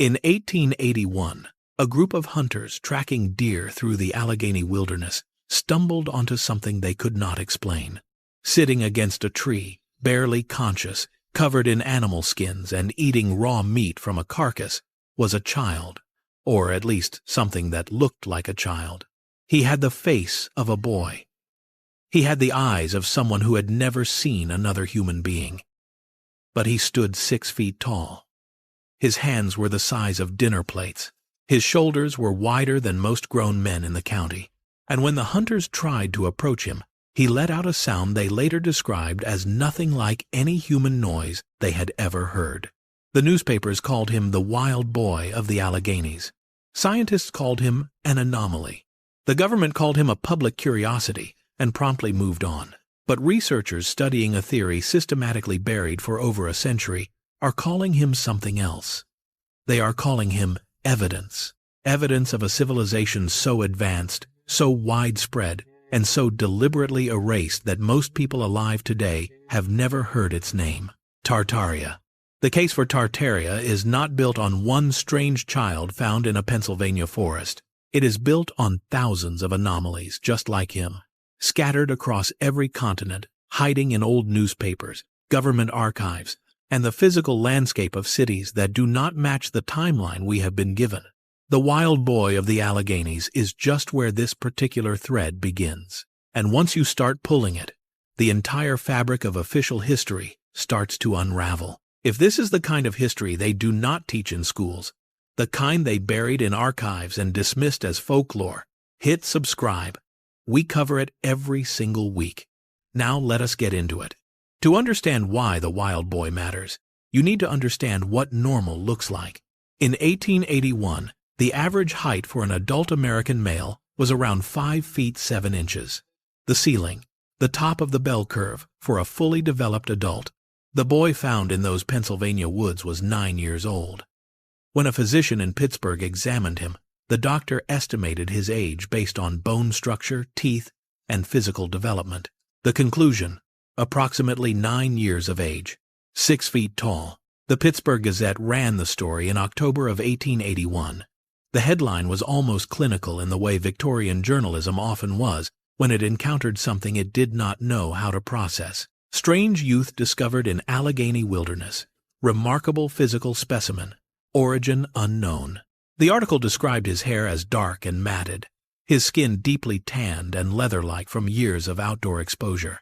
In 1881, a group of hunters tracking deer through the Allegheny wilderness stumbled onto something they could not explain. Sitting against a tree, barely conscious, covered in animal skins and eating raw meat from a carcass, was a child, or at least something that looked like a child. He had the face of a boy. He had the eyes of someone who had never seen another human being. But he stood 6 feet tall. His hands were the size of dinner plates. His shoulders were wider than most grown men in the county, and when the hunters tried to approach him, he let out a sound they later described as nothing like any human noise they had ever heard. The newspapers called him the wild boy of the Alleghenies. Scientists called him an anomaly. The government called him a public curiosity and promptly moved on. But researchers studying a theory systematically buried for over a century are calling him something else. They are calling him evidence. Evidence of a civilization so advanced, so widespread, and so deliberately erased that most people alive today have never heard its name. Tartaria. The case for Tartaria is not built on one strange child found in a Pennsylvania forest. It is built on thousands of anomalies just like him, scattered across every continent, hiding in old newspapers, government archives, and the physical landscape of cities that do not match the timeline we have been given. The wild boy of the Alleghenies is just where this particular thread begins. And once you start pulling it, the entire fabric of official history starts to unravel. If this is the kind of history they do not teach in schools, the kind they buried in archives and dismissed as folklore, hit subscribe. We cover it every single week. Now let us get into it. To understand why the wild boy matters, you need to understand what normal looks like. In 1881, the average height for an adult American male was around 5 feet 7 inches. The ceiling, the top of the bell curve for a fully developed adult. The boy found in those Pennsylvania woods was 9 years old. When a physician in Pittsburgh examined him, the doctor estimated his age based on bone structure, teeth, and physical development. The conclusion: approximately 9 years of age, 6 feet tall. The Pittsburgh Gazette ran the story in October of 1881. The headline was almost clinical in the way Victorian journalism often was when it encountered something it did not know how to process. Strange youth discovered in Allegheny wilderness. Remarkable physical specimen. Origin unknown. The article described his hair as dark and matted, his skin deeply tanned and leather-like from years of outdoor exposure.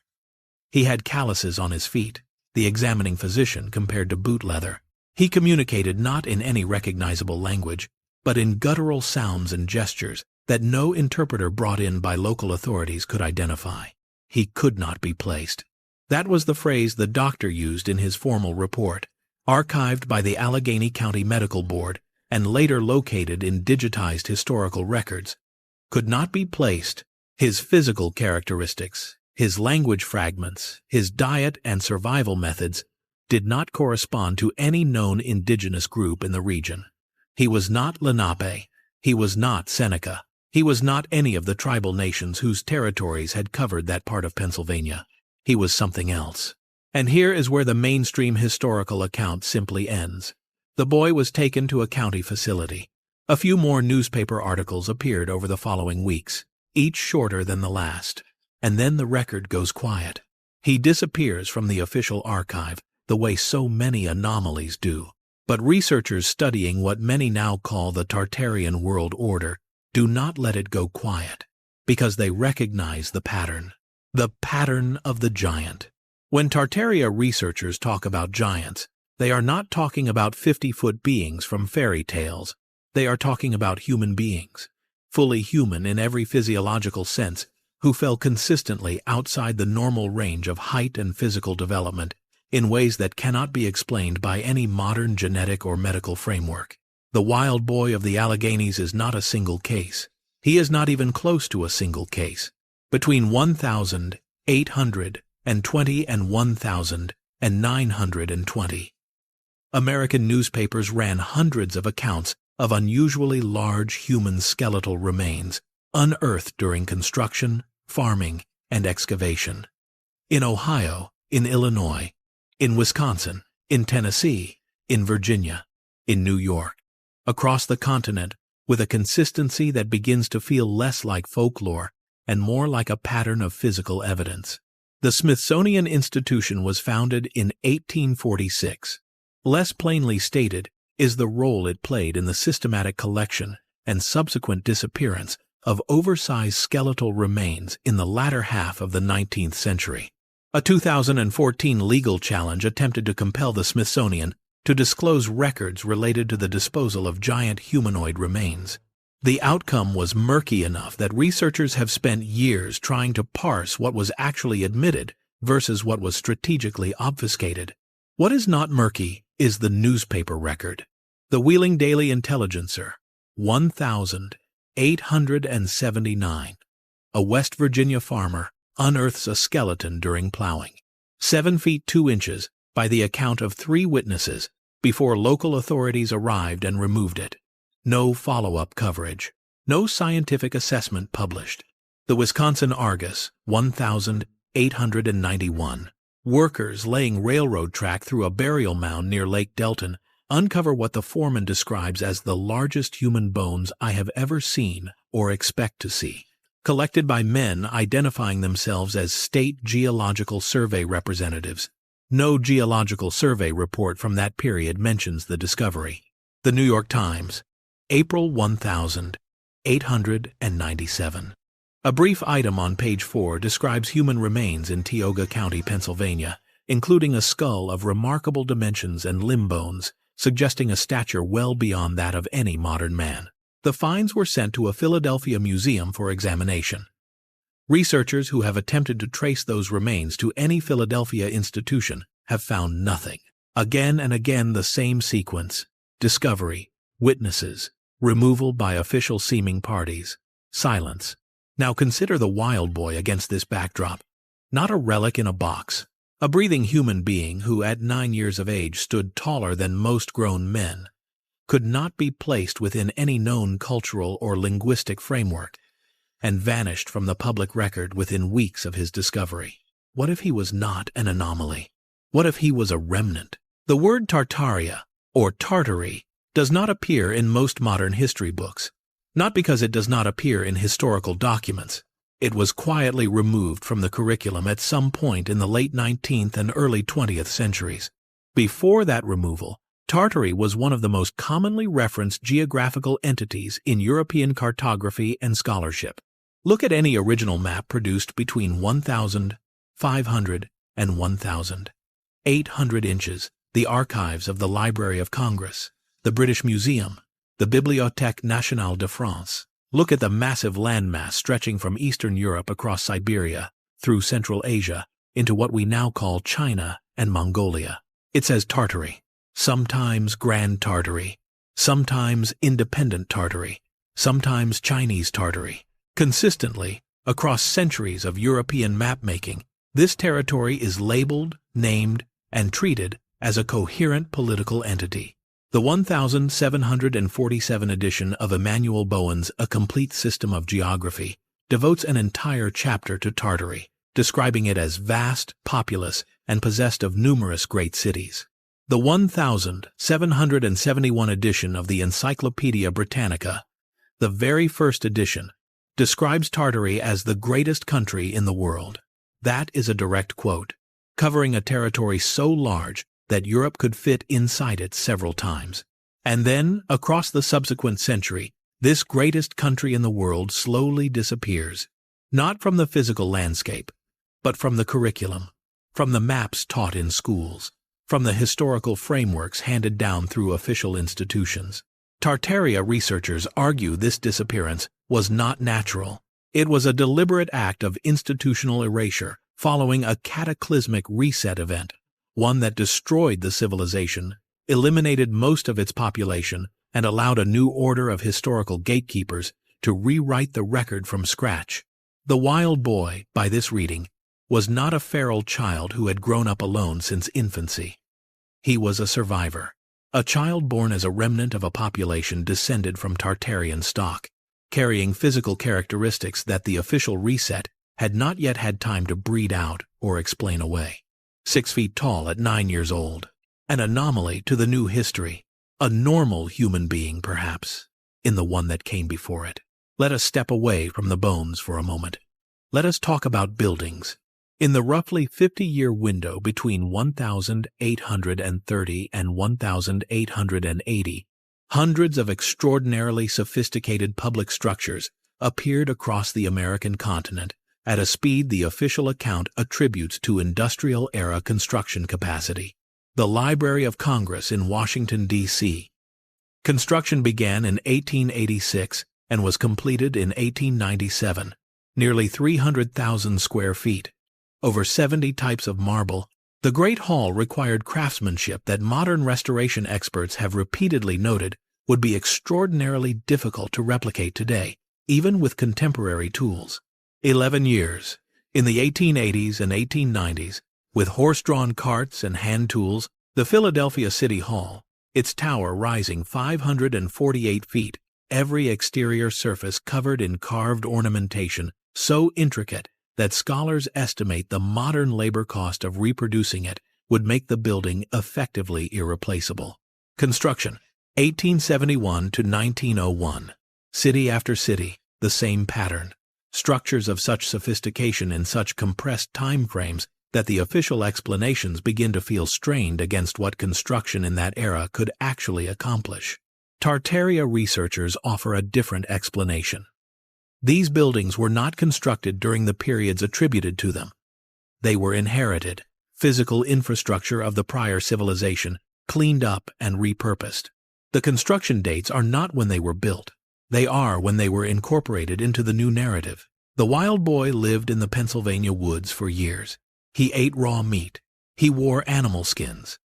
He had calluses on his feet, the examining physician compared to boot leather. He communicated not in any recognizable language, but in guttural sounds and gestures that no interpreter brought in by local authorities could identify. He could not be placed. That was the phrase the doctor used in his formal report, archived by the Allegheny County Medical Board and later located in digitized historical records. Could not be placed. His physical characteristics, his language fragments, his diet and survival methods did not correspond to any known indigenous group in the region. He was not Lenape. He was not Seneca. He was not any of the tribal nations whose territories had covered that part of Pennsylvania. He was something else. And here is where the mainstream historical account simply ends. The boy was taken to a county facility. A few more newspaper articles appeared over the following weeks, each shorter than the last. And then the record goes quiet. He disappears from the official archive, the way so many anomalies do. But researchers studying what many now call the Tartarian world order do not let it go quiet, because they recognize the pattern. The pattern of the giant. When Tartaria researchers talk about giants, they are not talking about 50-foot beings from fairy tales. They are talking about human beings, fully human in every physiological sense, who fell consistently outside the normal range of height and physical development in ways that cannot be explained by any modern genetic or medical framework. The wild boy of the Alleghenies is not a single case. He is not even close to a single case. Between 1,820 and 1,920. American newspapers ran hundreds of accounts of unusually large human skeletal remains unearthed during construction, farming, and excavation. In Ohio, in Illinois, in Wisconsin, in Tennessee, in Virginia, in New York. across the continent, with a consistency that begins to feel less like folklore and more like a pattern of physical evidence. The Smithsonian Institution was founded in 1846. Less plainly stated is the role it played in the systematic collection and subsequent disappearance of oversized skeletal remains in the latter half of the 19th century. A 2014 legal challenge attempted to compel the Smithsonian to disclose records related to the disposal of giant humanoid remains. The outcome was murky enough that researchers have spent years trying to parse what was actually admitted versus what was strategically obfuscated. What is not murky is the newspaper record. The Wheeling Daily Intelligencer, 1879. A West Virginia farmer unearths a skeleton during plowing. 7 feet 2 inches, by the account of 3 witnesses, before local authorities arrived and removed it. No follow-up coverage. No scientific assessment published. The Wisconsin Argus, 1891. Workers laying railroad track through a burial mound near Lake Delton uncover what the foreman describes as the largest human bones I have ever seen or expect to see, collected by men identifying themselves as State Geological Survey representatives. No Geological Survey report from that period mentions the discovery. The New York Times, April 1897. A brief item on page 4 describes human remains in Tioga County, Pennsylvania, including a skull of remarkable dimensions and limb bones, suggesting a stature well beyond that of any modern man. The finds were sent to a Philadelphia museum for examination. Researchers who have attempted to trace those remains to any Philadelphia institution have found nothing. Again and again the same sequence: discovery, witnesses, removal by official seeming parties, silence. Now consider the wild boy against this backdrop. Not a relic in a box. A breathing human being who at 9 years of age stood taller than most grown men, could not be placed within any known cultural or linguistic framework, and vanished from the public record within weeks of his discovery. What if he was not an anomaly? What if he was a remnant? The word Tartaria, or Tartary, does not appear in most modern history books, not because it does not appear in historical documents. It was quietly removed from the curriculum at some point in the late 19th and early 20th centuries. Before that removal, Tartary was one of the most commonly referenced geographical entities in European cartography and scholarship. Look at any original map produced between 1,500 and 1,800 inches, the archives of the Library of Congress, the British Museum, the Bibliothèque Nationale de France. Look at the massive landmass stretching from Eastern Europe across Siberia, through Central Asia, into what we now call China and Mongolia. It says Tartary, sometimes Grand Tartary, sometimes Independent Tartary, sometimes Chinese Tartary. Consistently, across centuries of European mapmaking, this territory is labeled, named, and treated as a coherent political entity. The 1747 edition of Emanuel Bowen's A Complete System of Geography devotes an entire chapter to Tartary, describing it as vast, populous, and possessed of numerous great cities. The 1771 edition of the Encyclopaedia Britannica, the very first edition, describes Tartary as the greatest country in the world. That is a direct quote, covering a territory so large that Europe could fit inside it several times. And then, across the subsequent century, this greatest country in the world slowly disappears, not from the physical landscape, but from the curriculum, from the maps taught in schools, from the historical frameworks handed down through official institutions. Tartaria researchers argue this disappearance was not natural. It was a deliberate act of institutional erasure following a cataclysmic reset event, one that destroyed the civilization, eliminated most of its population, and allowed a new order of historical gatekeepers to rewrite the record from scratch. The wild boy, by this reading, was not a feral child who had grown up alone since infancy. He was a survivor, a child born as a remnant of a population descended from Tartarian stock, carrying physical characteristics that the official reset had not yet had time to breed out or explain away. 6 feet tall at 9 years old, an anomaly to the new history, A normal human being, perhaps, in the one that came before it. Let us step away from the bones for a moment. Let us talk about buildings. In the roughly 50-year window between 1830 and 1880, hundreds of extraordinarily sophisticated public structures appeared across the American continent at a speed the official account attributes to industrial-era construction capacity. The Library of Congress in Washington, D.C. Construction began in 1886 and was completed in 1897, nearly 300,000 square feet. Over 70 types of marble, the Great Hall required craftsmanship that modern restoration experts have repeatedly noted would be extraordinarily difficult to replicate today, even with contemporary tools. 11 years, in the 1880s and 1890s, with horse-drawn carts and hand tools, the Philadelphia City Hall, its tower rising 548 feet, every exterior surface covered in carved ornamentation so intricate that scholars estimate the modern labor cost of reproducing it would make the building effectively irreplaceable. Construction, 1871 to 1901. City after city, the same pattern. Structures of such sophistication in such compressed time frames that the official explanations begin to feel strained against what construction in that era could actually accomplish. Tartaria researchers offer a different explanation. These buildings were not constructed during the periods attributed to them. They were inherited, physical infrastructure of the prior civilization, cleaned up and repurposed. The construction dates are not when they were built. They are when they were incorporated into the new narrative. The wild boy lived in the Pennsylvania woods for years. He ate raw meat. He wore animal skins.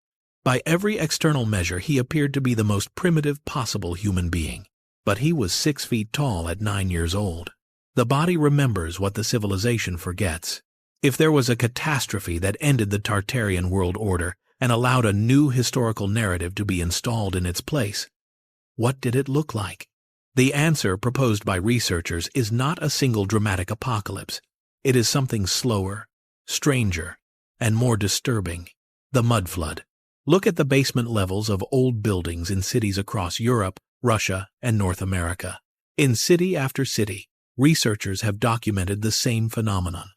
By every external measure, he appeared to be the most primitive possible human being. But he was 6 feet tall at 9 years old. The body remembers what the civilization forgets. If there was a catastrophe that ended the Tartarian world order and allowed a new historical narrative to be installed in its place, what did it look like? The answer proposed by researchers is not a single dramatic apocalypse. It is something slower, stranger, and more disturbing. The mud flood. Look at the basement levels of old buildings in cities across Europe, Russia, and North America. In city after city, researchers have documented the same phenomenon.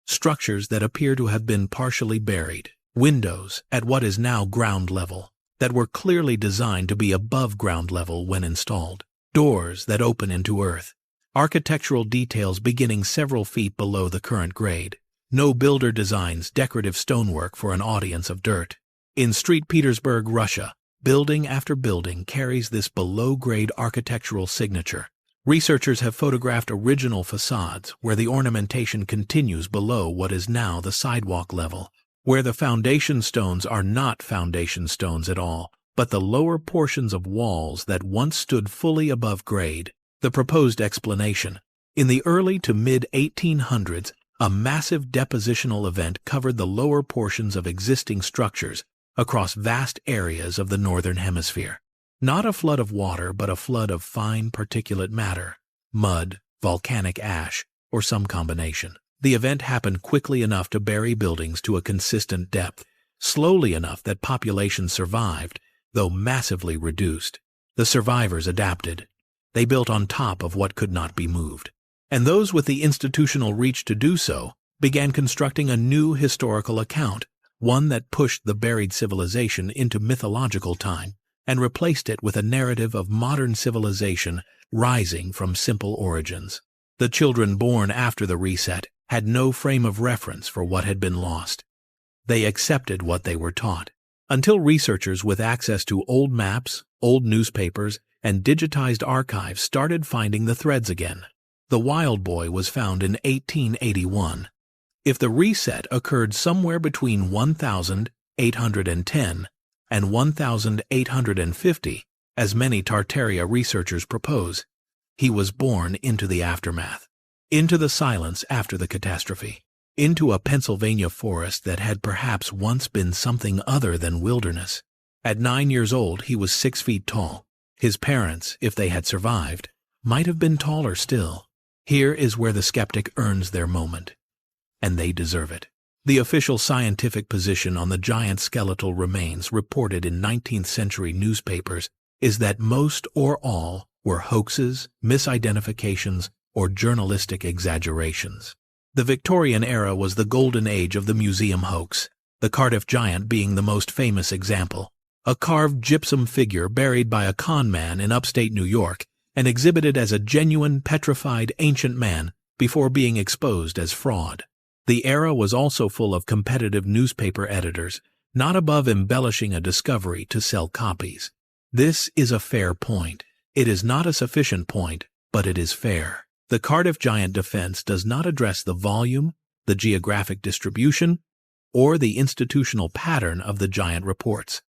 Structures that appear to have been partially buried, windows at what is now ground level, that were clearly designed to be above ground level when installed, doors that open into earth, architectural details beginning several feet below the current grade. No builder designs decorative stonework for an audience of dirt. In St. Petersburg, Russia, building after building carries this below-grade architectural signature. Researchers have photographed original facades where the ornamentation continues below what is now the sidewalk level, where the foundation stones are not foundation stones at all, but the lower portions of walls that once stood fully above grade. The proposed explanation. In the early to mid-1800s, a massive depositional event covered the lower portions of existing structures across vast areas of the northern hemisphere. Not a flood of water, but a flood of fine particulate matter, mud, volcanic ash, or some combination. The event happened quickly enough to bury buildings to a consistent depth, slowly enough that population survived, though massively reduced. The survivors adapted. They built on top of what could not be moved. And those with the institutional reach to do so began constructing a new historical account, one that pushed the buried civilization into mythological time and replaced it with a narrative of modern civilization rising from simple origins. The children born after the reset had no frame of reference for what had been lost. They accepted what they were taught, until researchers with access to old maps, old newspapers, and digitized archives started finding the threads again. The wild boy was found in 1881. If the reset occurred somewhere between 1810 and 1850, as many Tartaria researchers propose, he was born into the aftermath, into the silence after the catastrophe, into a Pennsylvania forest that had perhaps once been something other than wilderness. At 9 years old, he was 6 feet tall. His parents, if they had survived, might have been taller still. Here is where the skeptic earns their moment. And they deserve it. The official scientific position on the giant skeletal remains reported in 19th century newspapers is that most or all were hoaxes, misidentifications, or journalistic exaggerations. The Victorian era was the golden age of the museum hoax, the Cardiff giant being the most famous example. A carved gypsum figure buried by a con man in upstate New York and exhibited as a genuine petrified ancient man before being exposed as fraud. The era was also full of competitive newspaper editors, not above embellishing a discovery to sell copies. This is a fair point. It is not a sufficient point, but it is fair. The Cardiff giant defense does not address the volume, the geographic distribution, or the institutional pattern of the giant reports.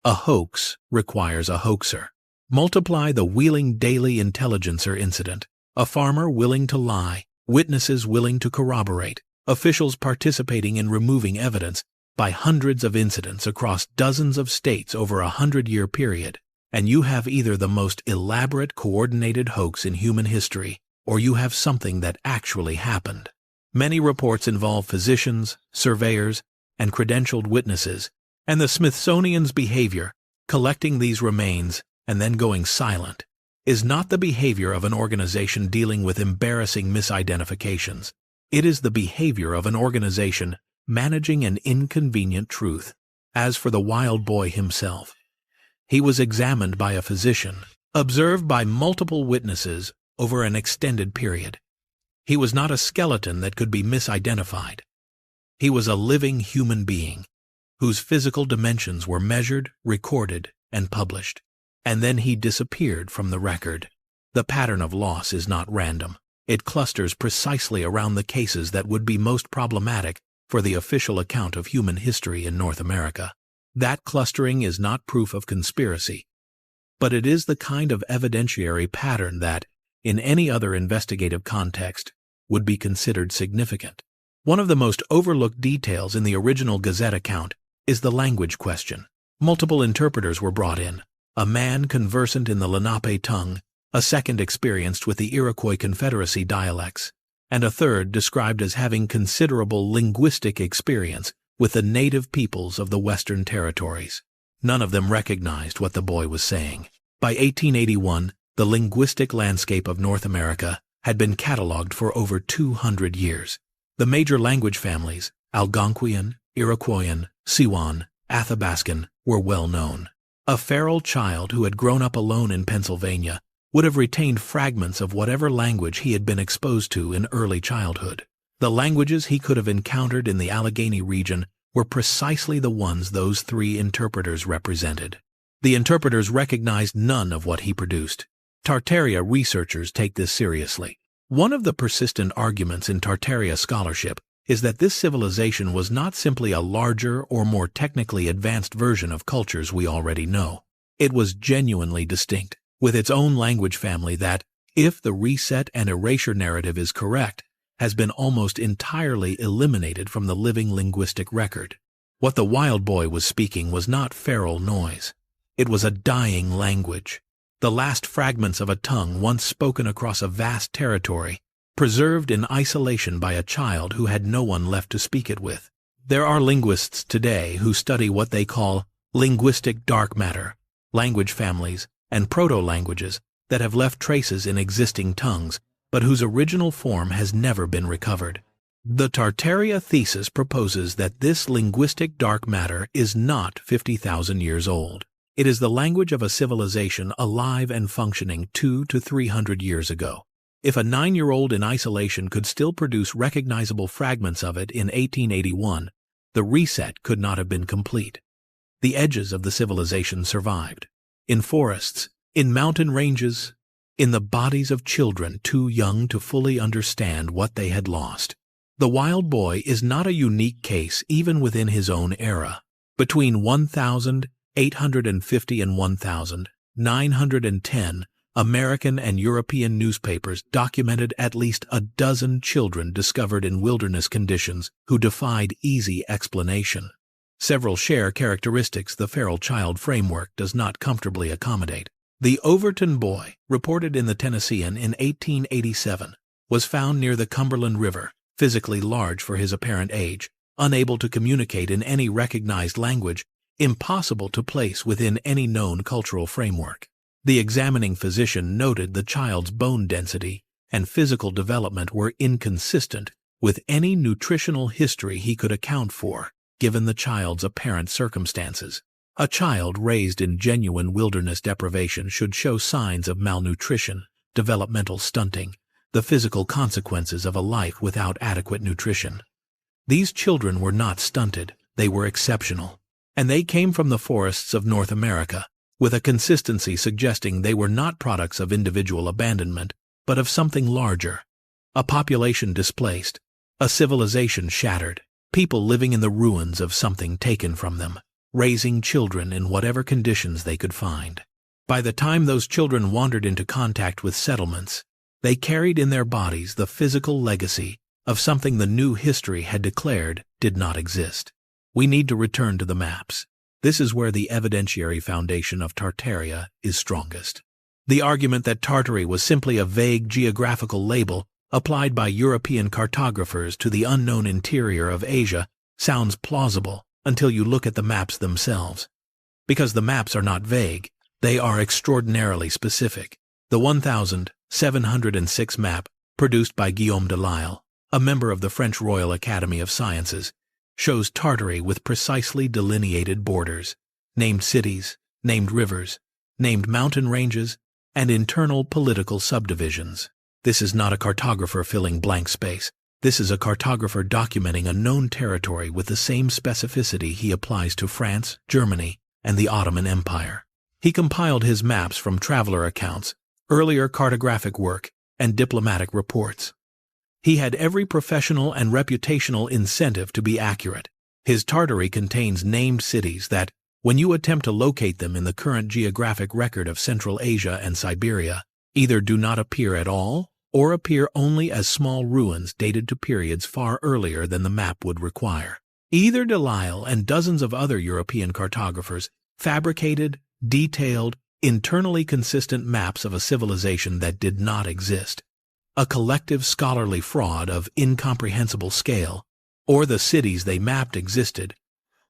A hoax requires a hoaxer. Multiply the Wheeling Daily Intelligencer incident. A farmer willing to lie, witnesses willing to corroborate, officials participating in removing evidence, by hundreds of incidents across dozens of states over a 100-year period, and you have either the most elaborate coordinated hoax in human history, or you have something that actually happened. Many reports involve physicians, surveyors, and credentialed witnesses, and the Smithsonian's behavior, collecting these remains and then going silent, is not the behavior of an organization dealing with embarrassing misidentifications. It is the behavior of an organization managing an inconvenient truth. As for the wild boy himself, he was examined by a physician, observed by multiple witnesses over an extended period. He was not a skeleton that could be misidentified. He was a living human being, whose physical dimensions were measured, recorded, and published. And then he disappeared from the record. The pattern of loss is not random. It clusters precisely around the cases that would be most problematic for the official account of human history in North America. That clustering is not proof of conspiracy, but it is the kind of evidentiary pattern that, in any other investigative context, would be considered significant. One of the most overlooked details in the original Gazette account is the language question. Multiple interpreters were brought in, a man conversant in the Lenape tongue, a second experienced with the Iroquois Confederacy dialects, and a third described as having considerable linguistic experience with the native peoples of the Western Territories. None of them recognized what the boy was saying. By 1881, the linguistic landscape of North America had been catalogued for over 200 years. The major language families, Algonquian, Iroquoian, Siwan, Athabascan, were well known. A feral child who had grown up alone in Pennsylvania would have retained fragments of whatever language he had been exposed to in early childhood. The languages he could have encountered in the Allegheny region were precisely the ones those three interpreters represented. The interpreters recognized none of what he produced. Tartaria researchers take this seriously. One of the persistent arguments in Tartaria scholarship is that this civilization was not simply a larger or more technically advanced version of cultures we already know. It was genuinely distinct, with its own language family that, if the reset and erasure narrative is correct, has been almost entirely eliminated from the living linguistic record. What the wild boy was speaking was not feral noise. It was a dying language, the last fragments of a tongue once spoken across a vast territory, preserved in isolation by a child who had no one left to speak it with. There are linguists today who study what they call linguistic dark matter, language families, and proto-languages that have left traces in existing tongues, but whose original form has never been recovered. The Tartaria thesis proposes that this linguistic dark matter is not 50,000 years old. It is the language of a civilization alive and functioning 200 to 300 years ago. If a 9-year-old in isolation could still produce recognizable fragments of it in 1881, the reset could not have been complete. The edges of the civilization survived. In forests, in mountain ranges, in the bodies of children too young to fully understand what they had lost. The wild boy is not a unique case even within his own era. Between 1,850 and 1,910, American and European newspapers documented at least a dozen children discovered in wilderness conditions who defied easy explanation. Several share characteristics the feral child framework does not comfortably accommodate. The Overton boy, reported in the Tennessean in 1887, was found near the Cumberland River, physically large for his apparent age, unable to communicate in any recognized language, impossible to place within any known cultural framework. The examining physician noted the child's bone density and physical development were inconsistent with any nutritional history he could account for, given the child's apparent circumstances. A child raised in genuine wilderness deprivation should show signs of malnutrition, developmental stunting, the physical consequences of a life without adequate nutrition. These children were not stunted, they were exceptional. And they came from the forests of North America, with a consistency suggesting they were not products of individual abandonment, but of something larger. A population displaced, a civilization shattered, people living in the ruins of something taken from them, raising children in whatever conditions they could find. By the time those children wandered into contact with settlements, they carried in their bodies the physical legacy of something the new history had declared did not exist. We need to return to the maps. This is where the evidentiary foundation of Tartaria is strongest. The argument that Tartary was simply a vague geographical label applied by European cartographers to the unknown interior of Asia sounds plausible until you look at the maps themselves. Because the maps are not vague, they are extraordinarily specific. The 1706 map, produced by Guillaume de Lisle, a member of the French Royal Academy of Sciences, shows Tartary with precisely delineated borders, named cities, named rivers, named mountain ranges, and internal political subdivisions. This is not a cartographer filling blank space. This is a cartographer documenting a known territory with the same specificity he applies to France, Germany, and the Ottoman Empire. He compiled his maps from traveler accounts, earlier cartographic work, and diplomatic reports. He had every professional and reputational incentive to be accurate. His Tartary contains named cities that, when you attempt to locate them in the current geographic record of Central Asia and Siberia, either do not appear at all or appear only as small ruins dated to periods far earlier than the map would require. Either de Lisle and dozens of other European cartographers fabricated, detailed, internally consistent maps of a civilization that did not exist. A collective scholarly fraud of incomprehensible scale, or the cities they mapped existed,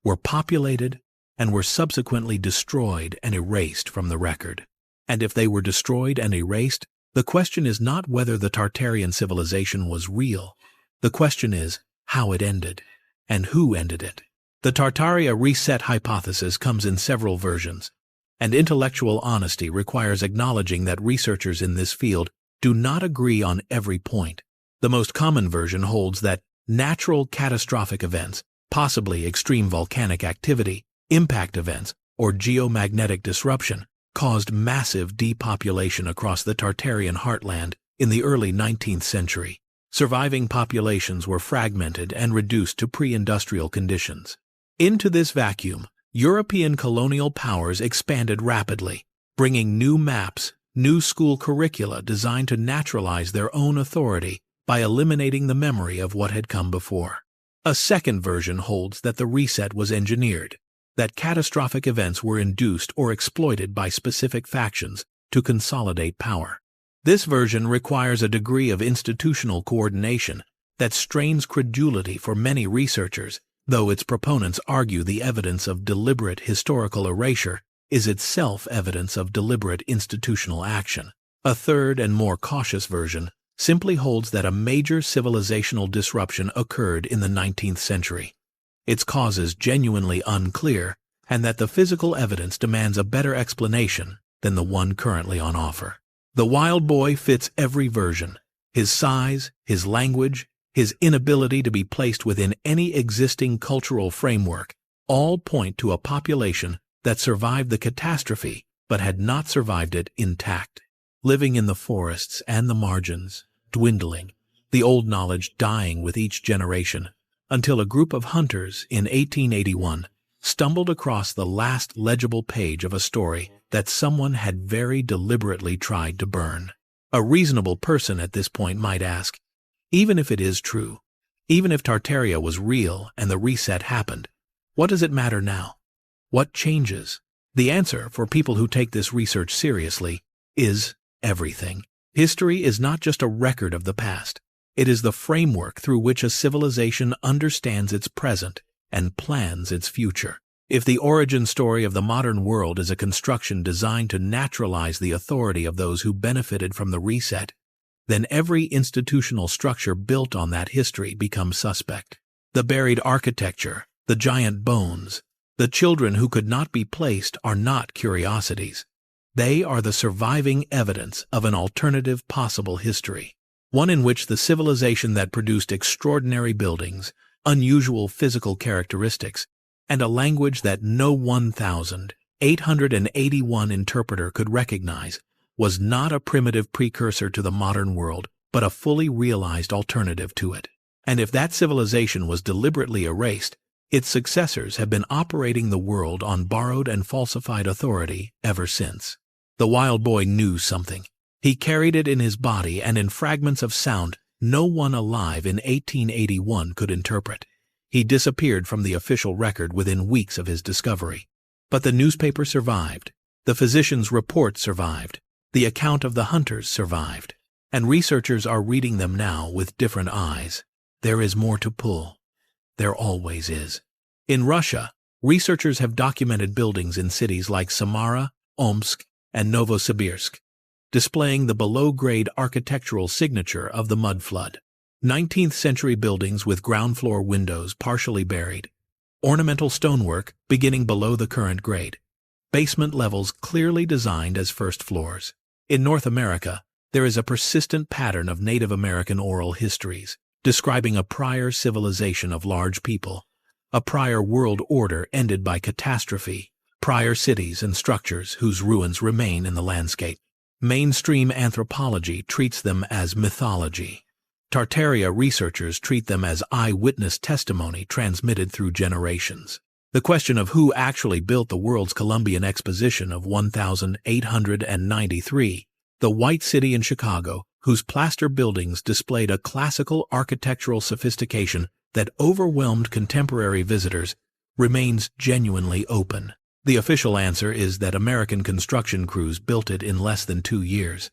were populated, and were subsequently destroyed and erased from the record. And if they were destroyed and erased, the question is not whether the Tartarian civilization was real. The question is how it ended, and who ended it. The Tartaria reset hypothesis comes in several versions, and intellectual honesty requires acknowledging that researchers in this field do not agree on every point. The most common version holds that natural catastrophic events, possibly extreme volcanic activity, impact events, or geomagnetic disruption, caused massive depopulation across the Tartarian heartland in the early 19th century. Surviving populations were fragmented and reduced to pre-industrial conditions. Into this vacuum, European colonial powers expanded rapidly, bringing new maps, new school curricula designed to naturalize their own authority by eliminating the memory of what had come before. A second version holds that the reset was engineered, that catastrophic events were induced or exploited by specific factions to consolidate power. This version requires a degree of institutional coordination that strains credulity for many researchers, though its proponents argue the evidence of deliberate historical erasure is itself evidence of deliberate institutional action. A third and more cautious version simply holds that a major civilizational disruption occurred in the 19th century. Its causes genuinely unclear, and that the physical evidence demands a better explanation than the one currently on offer. The wild boy fits every version. His size, his language, his inability to be placed within any existing cultural framework all point to a population that survived the catastrophe but had not survived it intact. Living in the forests and the margins, dwindling, the old knowledge dying with each generation, until a group of hunters in 1881 stumbled across the last legible page of a story that someone had very deliberately tried to burn. A reasonable person at this point might ask, even if it is true, even if Tartaria was real and the reset happened, what does it matter now? What changes? The answer, for people who take this research seriously, is everything. History is not just a record of the past. It is the framework through which a civilization understands its present and plans its future. If the origin story of the modern world is a construction designed to naturalize the authority of those who benefited from the reset, then every institutional structure built on that history becomes suspect. The buried architecture, the giant bones, the children who could not be placed are not curiosities. They are the surviving evidence of an alternative possible history, one in which the civilization that produced extraordinary buildings, unusual physical characteristics, and a language that no 1,881 interpreter could recognize was not a primitive precursor to the modern world, but a fully realized alternative to it. And if that civilization was deliberately erased, its successors have been operating the world on borrowed and falsified authority ever since. The wild boy knew something. He carried it in his body and in fragments of sound no one alive in 1881 could interpret. He disappeared from the official record within weeks of his discovery. But the newspaper survived. The physician's report survived. The account of the hunters survived. And researchers are reading them now with different eyes. There is more to pull. There always is. In Russia, researchers have documented buildings in cities like Samara, Omsk, and Novosibirsk, displaying the below-grade architectural signature of the mud flood. 19th-century buildings with ground-floor windows partially buried, ornamental stonework beginning below the current grade, basement levels clearly designed as first floors. In North America, there is a persistent pattern of Native American oral histories, describing a prior civilization of large people, a prior world order ended by catastrophe, prior cities and structures whose ruins remain in the landscape. Mainstream anthropology treats them as mythology. Tartaria researchers treat them as eyewitness testimony transmitted through generations. The question of who actually built the world's Columbian Exposition of 1893, the White City in Chicago, whose plaster buildings displayed a classical architectural sophistication that overwhelmed contemporary visitors, remains genuinely open. The official answer is that American construction crews built it in less than 2 years.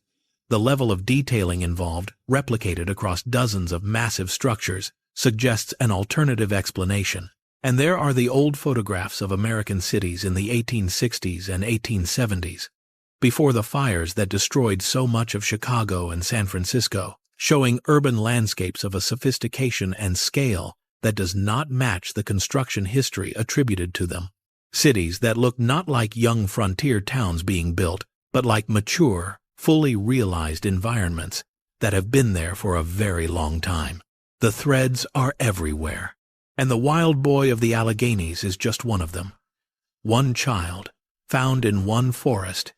The level of detailing involved, replicated across dozens of massive structures, suggests an alternative explanation. And there are the old photographs of American cities in the 1860s and 1870s, before the fires that destroyed so much of Chicago and San Francisco, showing urban landscapes of a sophistication and scale that does not match the construction history attributed to them. Cities that look not like young frontier towns being built, but like mature, fully realized environments that have been there for a very long time. The threads are everywhere, and the wild boy of the Alleghenies is just one of them. One child, found in one forest,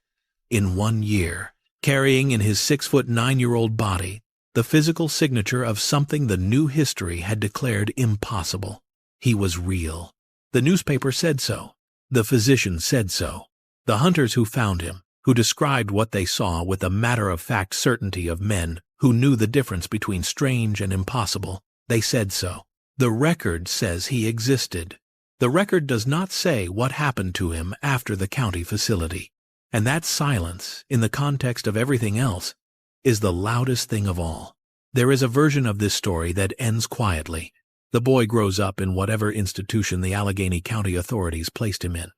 in 1 year, carrying in his 6'9" body the physical signature of something the new history had declared impossible. He was real. The newspaper said so. The physician said so. The hunters who found him, who described what they saw with the matter-of-fact certainty of men who knew the difference between strange and impossible, they said so. The record says he existed. The record does not say what happened to him after the county facility. And that silence, in the context of everything else, is the loudest thing of all. There is a version of this story that ends quietly. The boy grows up in whatever institution the Allegheny County authorities placed him in.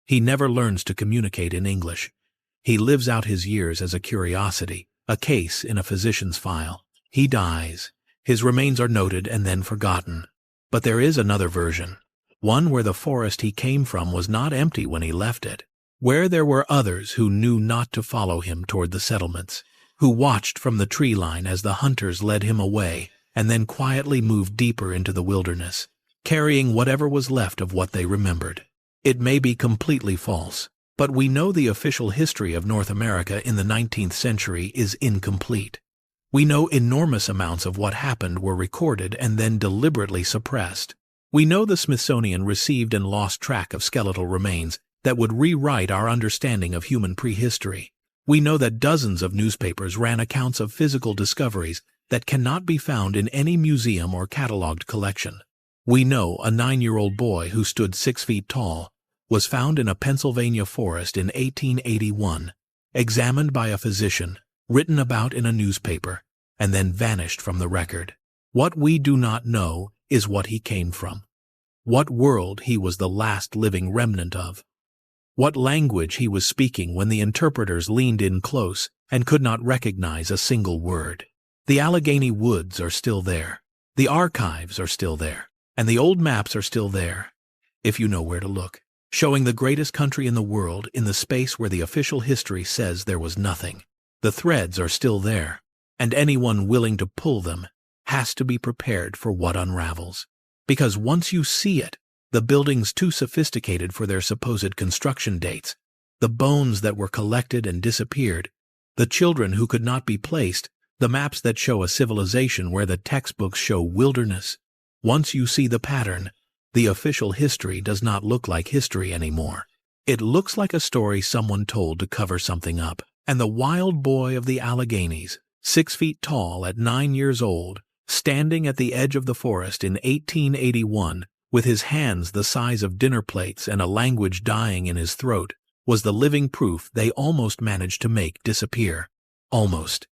He never learns to communicate in English. He lives out his years as a curiosity, a case in a physician's file. He dies. His remains are noted and then forgotten. But there is another version, one where the forest he came from was not empty when he left it, where there were others who knew not to follow him toward the settlements, who watched from the tree line as the hunters led him away and then quietly moved deeper into the wilderness, carrying whatever was left of what they remembered. It may be completely false, but we know the official history of North America in the 19th century is incomplete. We know enormous amounts of what happened were recorded and then deliberately suppressed. We know the Smithsonian received and lost track of skeletal remains that would rewrite our understanding of human prehistory. We know that dozens of newspapers ran accounts of physical discoveries that cannot be found in any museum or cataloged collection. We know a 9-year-old boy who stood 6 feet tall was found in a Pennsylvania forest in 1881, examined by a physician, written about in a newspaper, and then vanished from the record. What we do not know is what he came from. what world he was the last living remnant of, what language he was speaking when the interpreters leaned in close and could not recognize a single word. The Allegheny woods are still there, the archives are still there, and the old maps are still there, if you know where to look, showing the greatest country in the world in the space where the official history says there was nothing. The threads are still there, and anyone willing to pull them has to be prepared for what unravels. Because once you see it, the buildings too sophisticated for their supposed construction dates, the bones that were collected and disappeared, the children who could not be placed, the maps that show a civilization where the textbooks show wilderness. Once you see the pattern, the official history does not look like history anymore. It looks like a story someone told to cover something up. And the wild boy of the Alleghenies, 6 feet tall at 9 years old, standing at the edge of the forest in 1881, with his hands the size of dinner plates and a language dying in his throat, was the living proof they almost managed to make disappear. Almost.